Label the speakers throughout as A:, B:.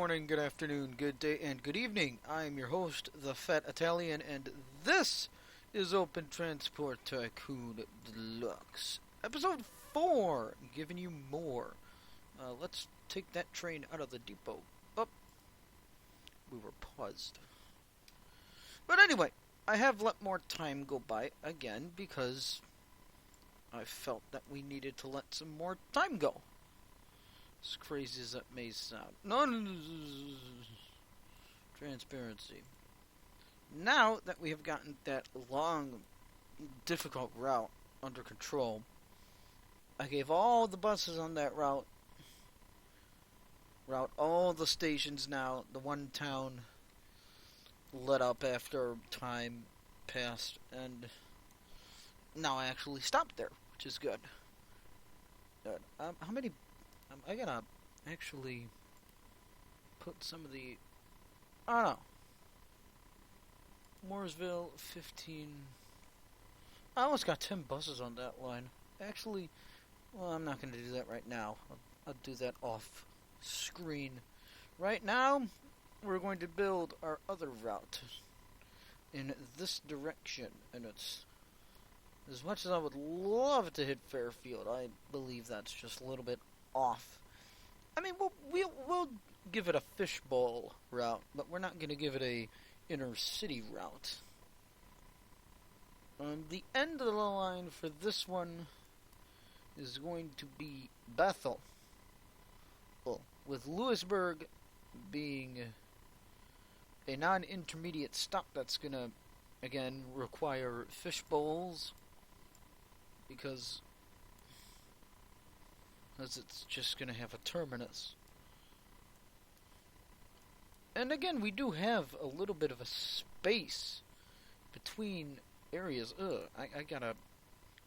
A: morning, good afternoon, good day, and good evening. I am your host, the Fat Italian, and this is Open Transport Tycoon Deluxe. Episode 4, giving you more. Let's take that train out of the depot. Oh, we were paused. But anyway, I have let more time go by again because I felt that we needed to let some more time go. As crazy as that may sound. No, transparency. Now that we have gotten that long, difficult route under control, I gave all the buses on that route all the stations now. The one town let up after time passed, and now I actually stopped there, which is good. How many... I gotta actually put some of the... I don't know. Mooresville, 15... I almost got 10 buses on that line. Actually, well, I'm not going to do that right now. I'll do that off screen. Right now, we're going to build our other route in this direction. And it's... as much as I would love to hit Fairfield, I believe that's just a little bit off. I mean, we'll give it a fishbowl route, but we're not going to give it a inner city route. The end of the line for this one is going to be Bethel. Well, with Louisburg being a non-intermediate stop, that's going to, again, require fishbowls, because it's just going to have a terminus. And again, we do have a little bit of a space between areas. I gotta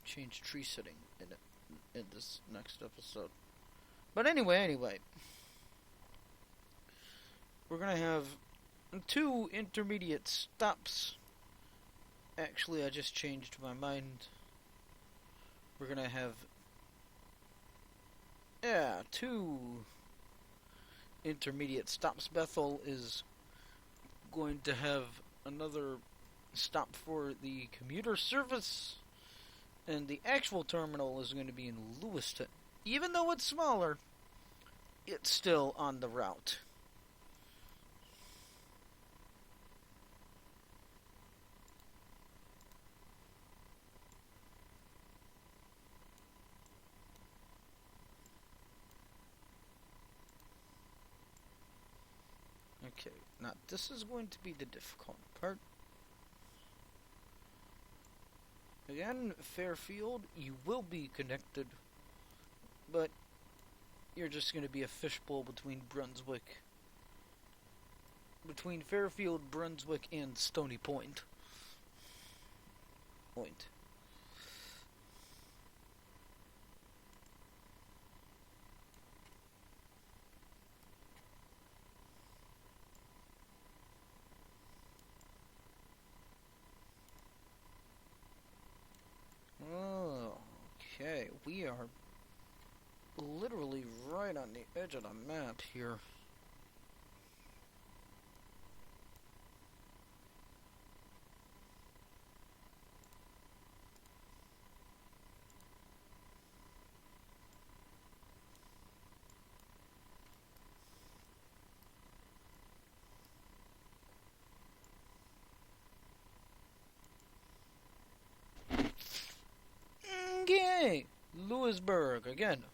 A: change tree setting in this next episode. But anyway, we're going to have 2 intermediate stops. Actually, I just changed my mind. We're going to have 2 intermediate stops. Bethel is going to have another stop for the commuter service, and the actual terminal is going to be in Lewiston. Even though it's smaller, it's still on the route. Okay, now this is going to be the difficult part. Again, Fairfield, you will be connected, but you're just going to be a fishbowl between Fairfield, Brunswick, and Stony Point. Okay, we are literally right on the edge of the map here. Okay, Louisburg, again,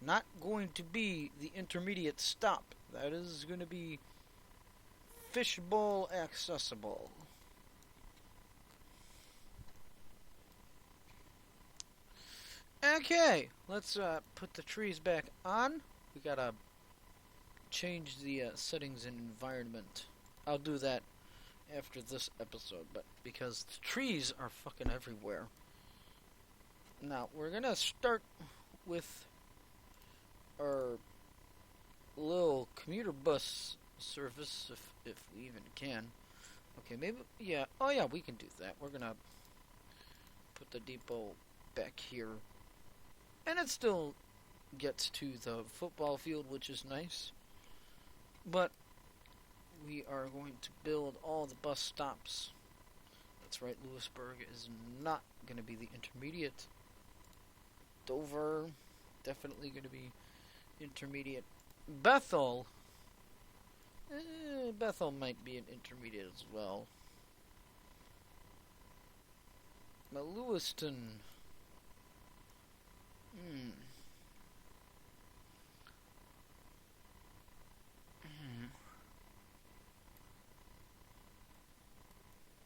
A: not going to be the intermediate stop. That is going to be fishbowl accessible. Okay, let's put the trees back on. We gotta change the settings in environment. I'll do that after this episode, but because the trees are fucking everywhere. Now, we're gonna start with our little commuter bus service, if we even can. Okay, maybe, yeah, oh yeah, we can do that. We're gonna put the depot back here. And it still gets to the football field, which is nice. But we are going to build all the bus stops. That's right, Lewisburg is not going to be the intermediate. Dover, definitely going to be intermediate. Bethel, Bethel might be an intermediate as well. But Lewiston,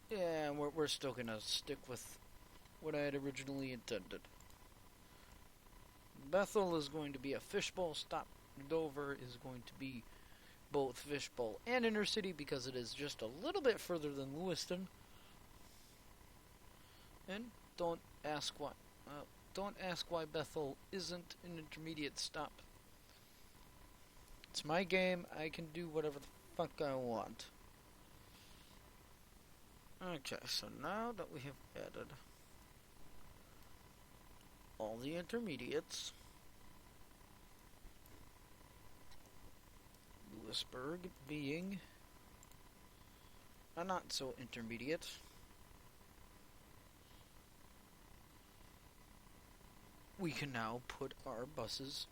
A: yeah, we're still gonna stick with what I had originally intended. Bethel is going to be a fishbowl stop. Dover is going to be both fishbowl and intercity because it is just a little bit further than Lewiston. And don't ask why. Don't ask why Bethel isn't an intermediate stop. It's my game. I can do whatever the fuck I want. Okay, so now that we have added all the intermediates, Lewisburg being a not so intermediate, we can now put our buses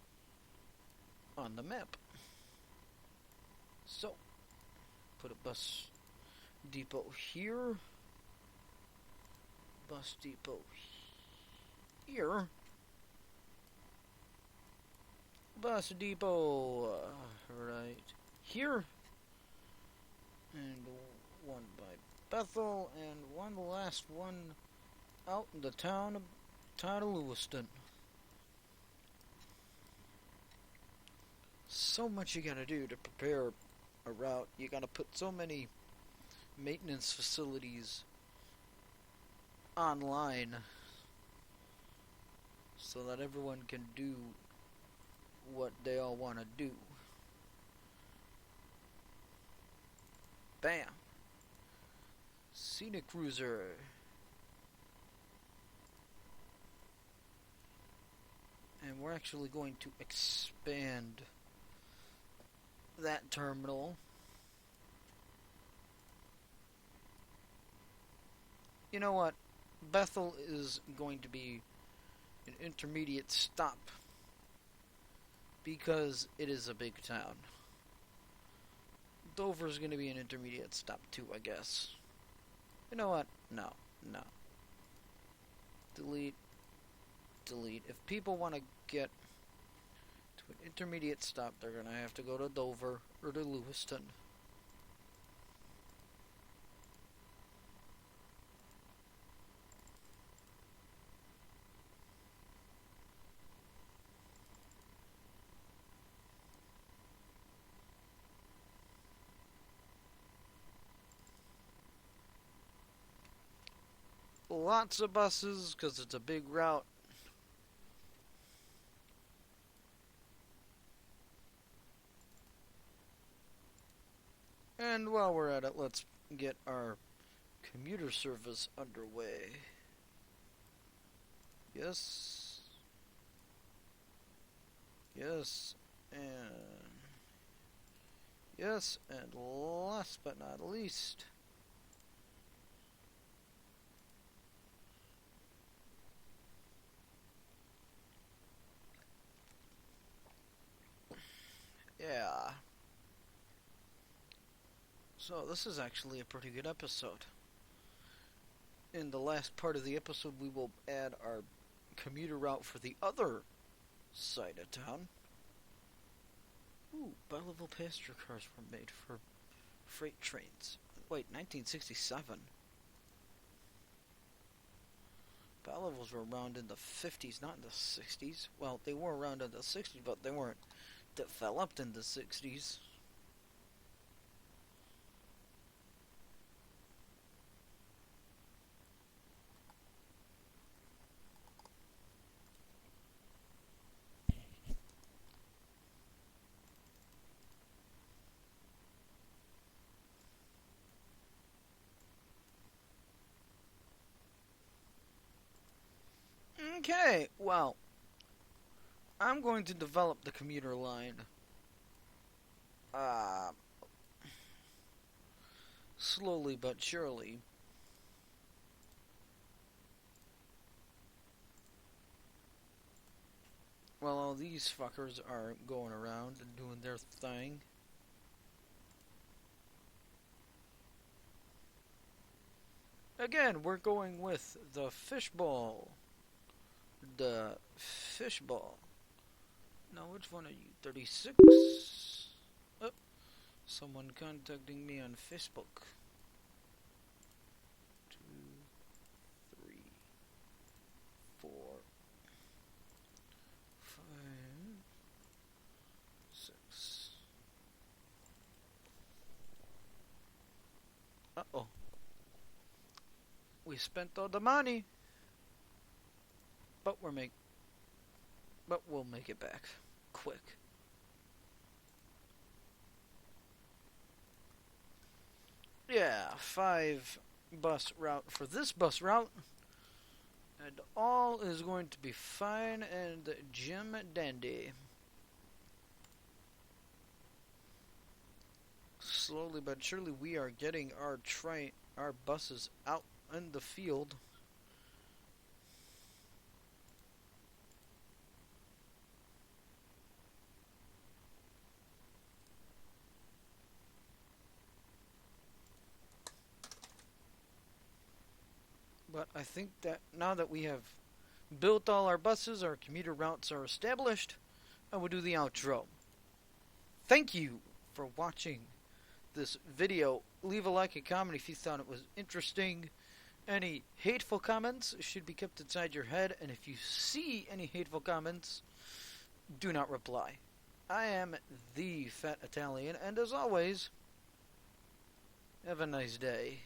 A: on the map. So, put a bus depot here, bus depot here, bus depot right here, and one by Bethel, and one last one out in the town of Lewiston. So much you gotta do to prepare a route. You gotta put so many maintenance facilities online so that everyone can do what they all want to do. Bam! Scenic cruiser. And we're actually going to expand that terminal. You know what? Bethel is going to be an intermediate stop because it is a big town. Dover is going to be an intermediate stop too, I guess. You know what? No. Delete. If people want to get to an intermediate stop, they're going to have to go to Dover or to Lewiston. Lots of buses because it's a big route. And while we're at it, let's get our commuter service underway. Yes, and last but not least, yeah. So this is actually a pretty good episode. In the last part of the episode, we will add our commuter route for the other side of town. Ooh, Belleville passenger cars were made for freight trains. Wait, 1967? Bellevilles were around in the 50s, not in the 60s. Well, they were around in the 60s, but they weren't developed in the 60s. Okay, well, I'm going to develop the commuter line slowly but surely. While all these fuckers are going around and doing their thing. Again, we're going with the fishbowl. The fishbowl. Now, which one are you? 36? Oh, someone contacting me on Facebook. 2, 3, 4, 5, 6. Uh-oh. We spent all the money. But we'll make it back quick. Yeah, 5 bus route for this bus route. And all is going to be fine and Jim dandy. Slowly but surely we are getting our buses out in the field. But I think that now that we have built all our buses, our commuter routes are established, I will do the outro. Thank you for watching this video. Leave a like and comment if you thought it was interesting. Any hateful comments should be kept inside your head, and if you see any hateful comments, do not reply. I am the Fat Italian, and as always, have a nice day.